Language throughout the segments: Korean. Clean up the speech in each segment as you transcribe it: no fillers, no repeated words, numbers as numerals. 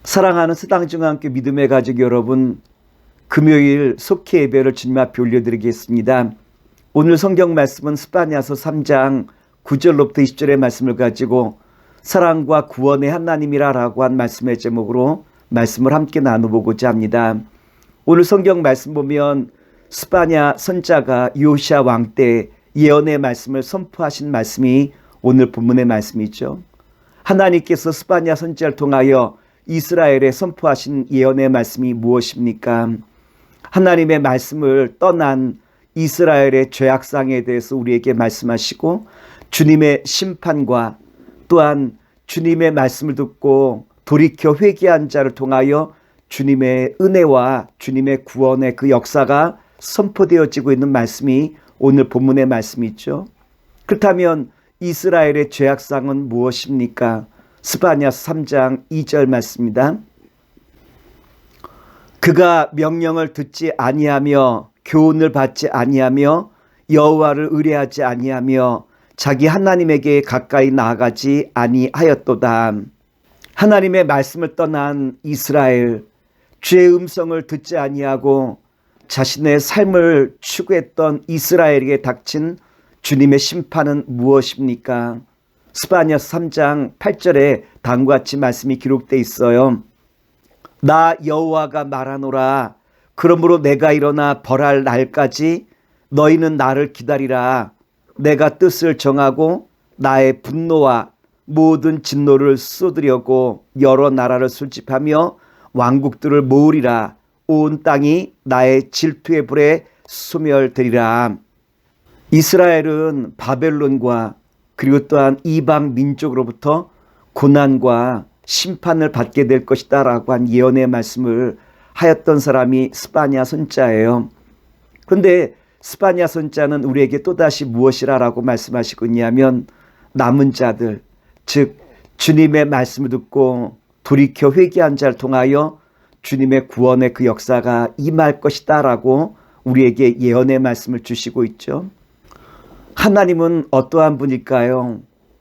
사랑하는 서당중앙교 믿음의 가족 여러분, 금요일 속회 예배를 주님 앞에 올려드리겠습니다. 오늘 성경 말씀은 스바냐서 3장 9절로부터 20절의 말씀을 가지고 사랑과 구원의 하나님이라 라고 한 말씀의 제목으로 말씀을 함께 나눠보고자 합니다. 오늘 성경 말씀 보면 스바냐 선자가 요시야 왕 때 예언의 말씀을 선포하신 말씀이 오늘 본문의 말씀이죠. 하나님께서 스바냐 선자를 통하여 이스라엘에 선포하신 예언의 말씀이 무엇입니까? 하나님의 말씀을 떠난 이스라엘의 죄악상에 대해서 우리에게 말씀하시고 주님의 심판과 또한 주님의 말씀을 듣고 돌이켜 회개한 자를 통하여 주님의 은혜와 주님의 구원의 그 역사가 선포되어지고 있는 말씀이 오늘 본문의 말씀이죠. 그렇다면 이스라엘의 죄악상은 무엇입니까? 스바냐서 3장 2절 말씀입니다. 그가 명령을 듣지 아니하며 교훈을 받지 아니하며 여호와를 의뢰하지 아니하며 자기 하나님에게 가까이 나아가지 아니하였도다. 하나님의 말씀을 떠난 이스라엘, 주의 음성을 듣지 아니하고 자신의 삶을 추구했던 이스라엘에게 닥친 주님의 심판은 무엇입니까? 스바냐서 3장 8절에 다음과 같이 말씀이 기록되어 있어요. 나 여호와가 말하노라. 그러므로 내가 일어나 벌할 날까지 너희는 나를 기다리라. 내가 뜻을 정하고 나의 분노와 모든 진노를 쏟으려고 여러 나라를 술집하며 왕국들을 모으리라. 온 땅이 나의 질투의 불에 소멸되리라. 이스라엘은 바벨론과 그리고 또한 이방 민족으로부터 고난과 심판을 받게 될 것이다 라고 한 예언의 말씀을 하였던 사람이 스바냐 선자예요. 그런데 스바냐 선자는 우리에게 또다시 무엇이라 라고 말씀하시고 있냐면 남은 자들, 즉 주님의 말씀을 듣고 돌이켜 회개한 자를 통하여 주님의 구원의 그 역사가 임할 것이다 라고 우리에게 예언의 말씀을 주시고 있죠. 하나님은 어떠한 분일까요?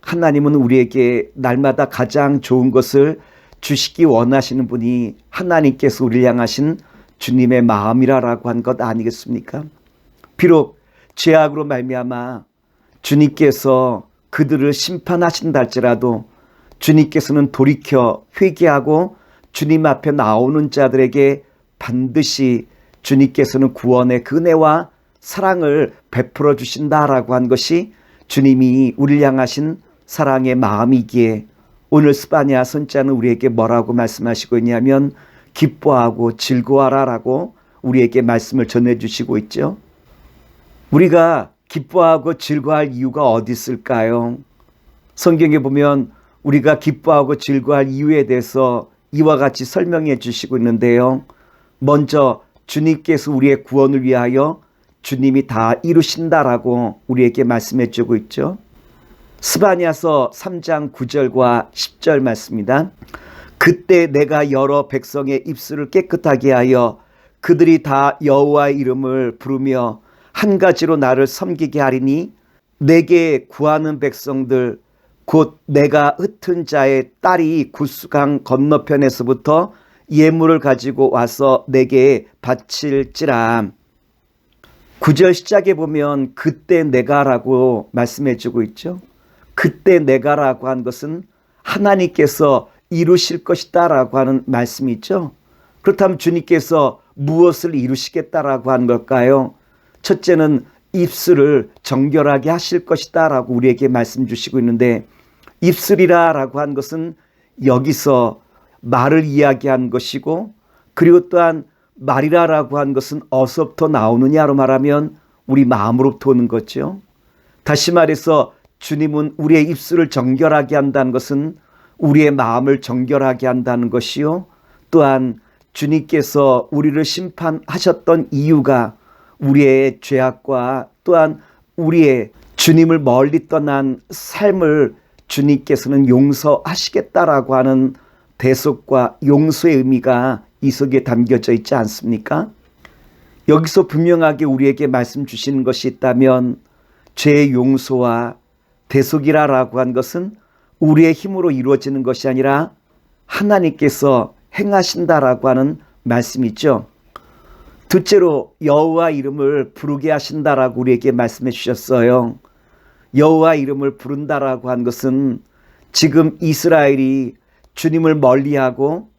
하나님은 우리에게 날마다 가장 좋은 것을 주시기 원하시는 분이 하나님께서 우리를 향하신 주님의 마음이라고 한 것 아니겠습니까? 비록 죄악으로 말미암아 주님께서 그들을 심판하신다 할지라도 주님께서는 돌이켜 회개하고 주님 앞에 나오는 자들에게 반드시 주님께서는 구원의 은혜와 사랑을 베풀어 주신다라고 한 것이 주님이 우리를 향하신 사랑의 마음이기에 오늘 스바냐 선자는 우리에게 뭐라고 말씀하시고 있냐면 기뻐하고 즐거워하라라고 우리에게 말씀을 전해주시고 있죠. 우리가 기뻐하고 즐거워할 이유가 어디 있을까요? 성경에 보면 우리가 기뻐하고 즐거워할 이유에 대해서 이와 같이 설명해 주시고 있는데요. 먼저 주님께서 우리의 구원을 위하여 주님이 다 이루신다라고 우리에게 말씀해 주고 있죠. 스바냐서 3장 9절과 10절 말씀입니다. 그때 내가 여러 백성의 입술을 깨끗하게 하여 그들이 다 여호와의 이름을 부르며 한 가지로 나를 섬기게 하리니 내게 구하는 백성들 곧 내가 흩은 자의 딸이 구스강 건너편에서부터 예물을 가지고 와서 내게 바칠지라. 9절 시작에 보면 그때 내가라고 말씀해 주고 있죠. 그때 내가라고 한 것은 하나님께서 이루실 것이다 라고 하는 말씀이죠. 그렇다면 주님께서 무엇을 이루시겠다라고 하는 걸까요? 첫째는 입술을 정결하게 하실 것이다 라고 우리에게 말씀 주시고 있는데 입술이라 라고 한 것은 여기서 말을 이야기한 것이고 그리고 또한 말이라고 한 것은 어디서부터 나오느냐로 말하면 우리 마음으로부터 오는 거죠. 다시 말해서 주님은 우리의 입술을 정결하게 한다는 것은 우리의 마음을 정결하게 한다는 것이요. 또한 주님께서 우리를 심판하셨던 이유가 우리의 죄악과 또한 우리의 주님을 멀리 떠난 삶을 주님께서는 용서하시겠다라고 하는 대속과 용서의 의미가 이 속에 담겨져 있지 않습니까? 여기서 분명하게 우리에게 말씀 주시는 것이 있다면 죄의 용서와 대속이라고 한 것은 우리의 힘으로 이루어지는 것이 아니라 하나님께서 행하신다라고 하는 말씀이죠. 둘째로 여호와 이름을 부르게 하신다라고 우리에게 말씀해 주셨어요. 여호와 이름을 부른다라고 한 것은 지금 이스라엘이 주님을 멀리하고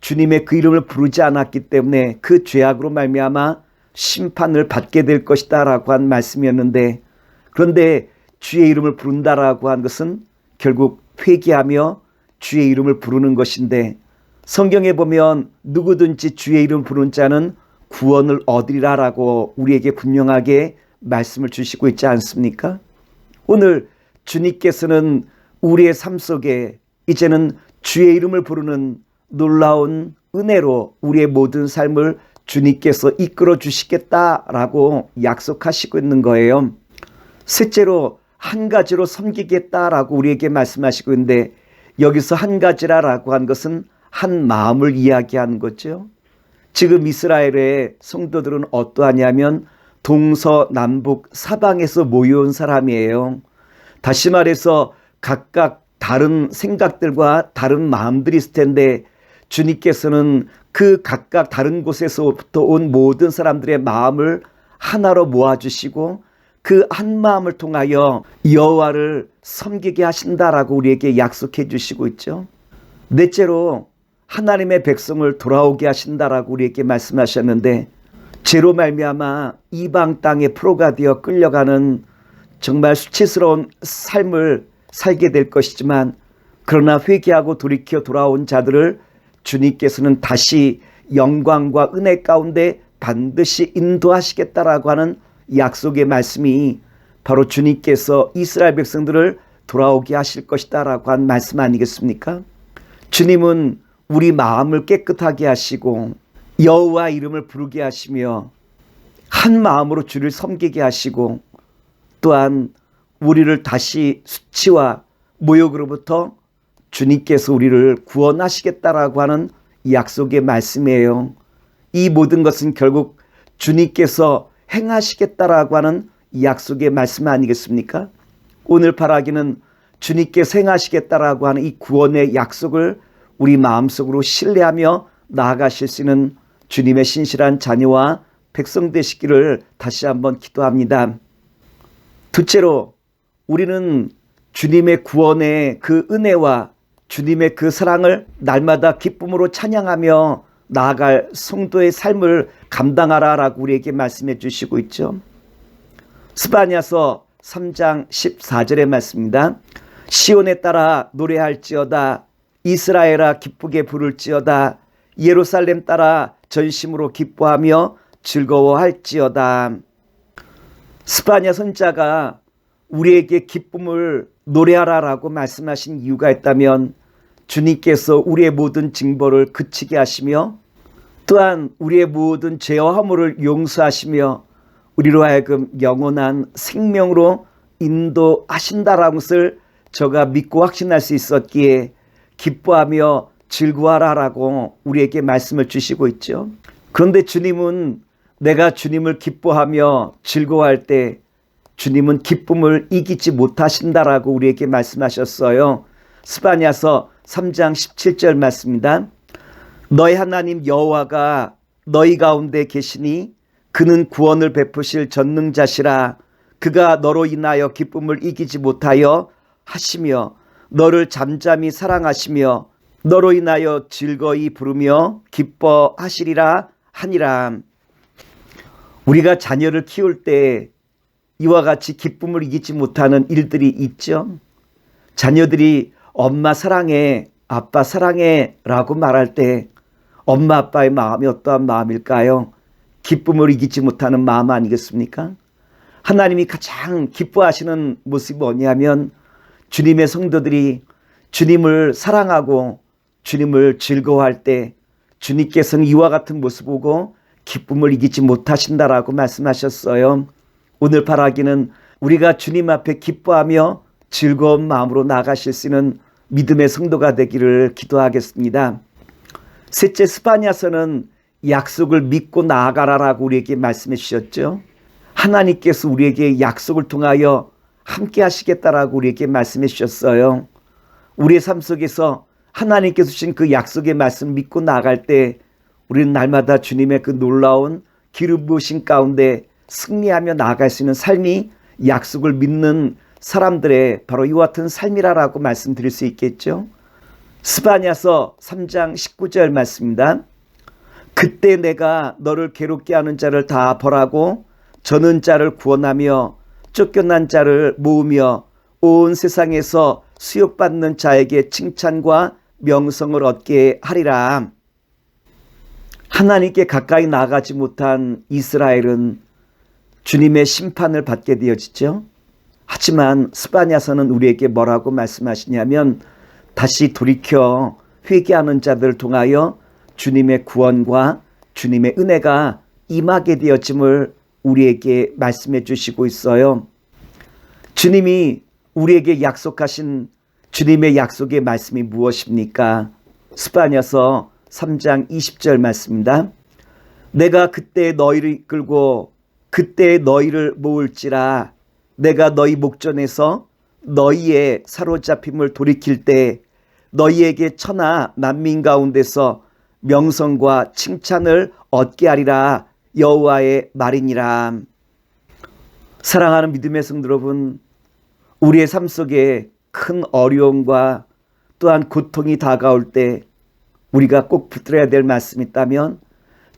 주님의 그 이름을 부르지 않았기 때문에 그 죄악으로 말미암아 심판을 받게 될 것이다 라고 한 말씀이었는데, 그런데 주의 이름을 부른다라고 한 것은 결국 회개하며 주의 이름을 부르는 것인데, 성경에 보면 누구든지 주의 이름을 부르는 자는 구원을 얻으리라 라고 우리에게 분명하게 말씀을 주시고 있지 않습니까? 오늘 주님께서는 우리의 삶 속에 이제는 주의 이름을 부르는 놀라운 은혜로 우리의 모든 삶을 주님께서 이끌어 주시겠다라고 약속하시고 있는 거예요. 셋째로 한 가지로 섬기겠다라고 우리에게 말씀하시고 있는데, 여기서 한 가지라고 한 것은 한 마음을 이야기하는 거죠. 지금 이스라엘의 성도들은 어떠하냐면 동서남북 사방에서 모여온 사람이에요. 다시 말해서 각각 다른 생각들과 다른 마음들이 있을 텐데, 주님께서는 그 각각 다른 곳에서부터 온 모든 사람들의 마음을 하나로 모아주시고 그 한 마음을 통하여 여호와를 섬기게 하신다라고 우리에게 약속해 주시고 있죠. 넷째로 하나님의 백성을 돌아오게 하신다라고 우리에게 말씀하셨는데, 죄로 말미암아 이방 땅의 포로가 되어 끌려가는 정말 수치스러운 삶을 살게 될 것이지만, 그러나 회개하고 돌이켜 돌아온 자들을 주님께서는 다시 영광과 은혜 가운데 반드시 인도하시겠다라고 하는 약속의 말씀이 바로 주님께서 이스라엘 백성들을 돌아오게 하실 것이다 라고 한 말씀 아니겠습니까? 주님은 우리 마음을 깨끗하게 하시고 여호와 이름을 부르게 하시며 한 마음으로 주를 섬기게 하시고, 또한 우리를 다시 수치와 모욕으로부터 주님께서 우리를 구원하시겠다라고 하는 약속의 말씀이에요. 이 모든 것은 결국 주님께서 행하시겠다라고 하는 약속의 말씀 아니겠습니까? 오늘 바라기는 주님께서 행하시겠다라고 하는 이 구원의 약속을 우리 마음속으로 신뢰하며 나아가실 수 있는 주님의 신실한 자녀와 백성 되시기를 다시 한번 기도합니다. 둘째로 우리는 주님의 구원의 그 은혜와 주님의 그 사랑을 날마다 기쁨으로 찬양하며 나아갈 성도의 삶을 감당하라라고 우리에게 말씀해 주시고 있죠. 스바냐서 3장 14절의 말씀입니다. 시온에 따라 노래할지어다, 이스라엘아 기쁘게 부를지어다, 예루살렘 따라 전심으로 기뻐하며 즐거워할지어다. 스바냐 선자가 우리에게 기쁨을 노래하라라고 말씀하신 이유가 있다면, 주님께서 우리의 모든 징벌을 그치게 하시며 또한 우리의 모든 죄와 허물을 용서하시며 우리로 하여금 영원한 생명으로 인도하신다라는 것을 저가 믿고 확신할 수 있었기에 기뻐하며 즐거워하라라고 우리에게 말씀을 주시고 있죠. 그런데 주님은 내가 주님을 기뻐하며 즐거워할 때 주님은 기쁨을 이기지 못하신다라고 우리에게 말씀하셨어요. 스바냐서 3장 17절 말씀입니다. 너희 하나님 여호와가 너희 가운데 계시니 그는 구원을 베푸실 전능자시라. 그가 너로 인하여 기쁨을 이기지 못하여 하시며 너를 잠잠히 사랑하시며 너로 인하여 즐거이 부르며 기뻐하시리라 하니라. 우리가 자녀를 키울 때 이와 같이 기쁨을 이기지 못하는 일들이 있죠. 자녀들이 엄마 사랑해, 아빠 사랑해 라고 말할 때 엄마 아빠의 마음이 어떠한 마음일까요? 기쁨을 이기지 못하는 마음 아니겠습니까? 하나님이 가장 기뻐하시는 모습이 뭐냐면 주님의 성도들이 주님을 사랑하고 주님을 즐거워할 때 주님께서는 이와 같은 모습 보고 기쁨을 이기지 못하신다라고 말씀하셨어요. 오늘 바라기는 우리가 주님 앞에 기뻐하며 즐거운 마음으로 나가실 수 있는 믿음의 성도가 되기를 기도하겠습니다. 셋째, 스바냐서는 약속을 믿고 나아가라라고 우리에게 말씀해 주셨죠. 하나님께서 우리에게 약속을 통하여 함께 하시겠다라고 우리에게 말씀해 주셨어요. 우리의 삶 속에서 하나님께서 주신 그 약속의 말씀 믿고 나아갈 때 우리는 날마다 주님의 그 놀라운 기름 부으심 가운데 승리하며 나아갈 수 있는 삶이 약속을 믿는 사람들의 바로 이와 같은 삶이라고 말씀드릴 수 있겠죠. 스바냐서 3장 19절 말씀입니다. 그때 내가 너를 괴롭게 하는 자를 다 벌하고 저는 자를 구원하며 쫓겨난 자를 모으며 온 세상에서 수욕받는 자에게 칭찬과 명성을 얻게 하리라. 하나님께 가까이 나아가지 못한 이스라엘은 주님의 심판을 받게 되어지죠. 하지만 스바냐서는 우리에게 뭐라고 말씀하시냐면 다시 돌이켜 회개하는 자들을 통하여 주님의 구원과 주님의 은혜가 임하게 되어짐을 우리에게 말씀해 주시고 있어요. 주님이 우리에게 약속하신 주님의 약속의 말씀이 무엇입니까? 스바냐서 3장 20절 말씀입니다. 내가 그때 너희를 이끌고 그때 너희를 모을지라 내가 너희 목전에서 너희의 사로잡힘을 돌이킬 때 너희에게 천하 만민 가운데서 명성과 칭찬을 얻게 하리라 여호와의 말이니라. 사랑하는 믿음의 성도 여러분, 우리의 삶 속에 큰 어려움과 또한 고통이 다가올 때 우리가 꼭 붙들어야 될 말씀이 있다면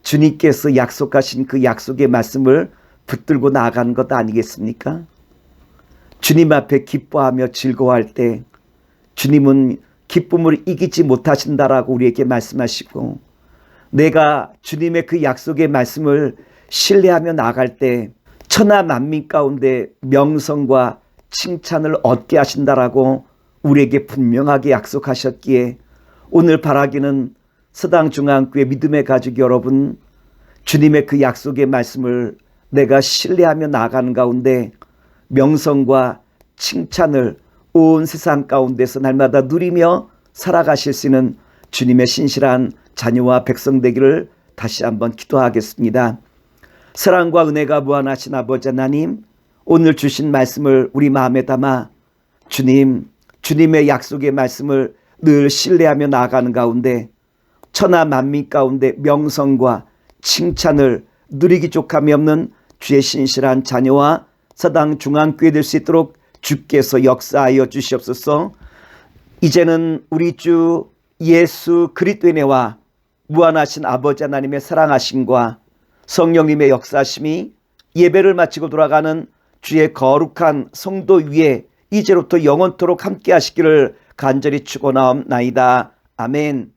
주님께서 약속하신 그 약속의 말씀을 붙들고 나아가는 것 아니겠습니까? 주님 앞에 기뻐하며 즐거워할 때 주님은 기쁨을 이기지 못하신다라고 우리에게 말씀하시고, 내가 주님의 그 약속의 말씀을 신뢰하며 나아갈 때 천하 만민 가운데 명성과 칭찬을 얻게 하신다라고 우리에게 분명하게 약속하셨기에 오늘 바라기는 서당중앙교회 믿음의 가족 여러분, 주님의 그 약속의 말씀을 내가 신뢰하며 나아가는 가운데 명성과 칭찬을 온 세상 가운데서 날마다 누리며 살아가실 수 있는 주님의 신실한 자녀와 백성 되기를 다시 한번 기도하겠습니다. 사랑과 은혜가 무한하신 아버지 하나님, 오늘 주신 말씀을 우리 마음에 담아 주님의 약속의 말씀을 늘 신뢰하며 나아가는 가운데 천하 만민 가운데 명성과 칭찬을 누리기 족함이 없는 주의 신실한 자녀와 서당 중앙교회 될 수 있도록 주께서 역사하여 주시옵소서. 이제는 우리 주 예수 그리스도의 은혜와 무한하신 아버지 하나님의 사랑하심과 성령님의 역사하심이 예배를 마치고 돌아가는 주의 거룩한 성도 위에 이제로부터 영원토록 함께 하시기를 간절히 축원하옵나이다. 아멘.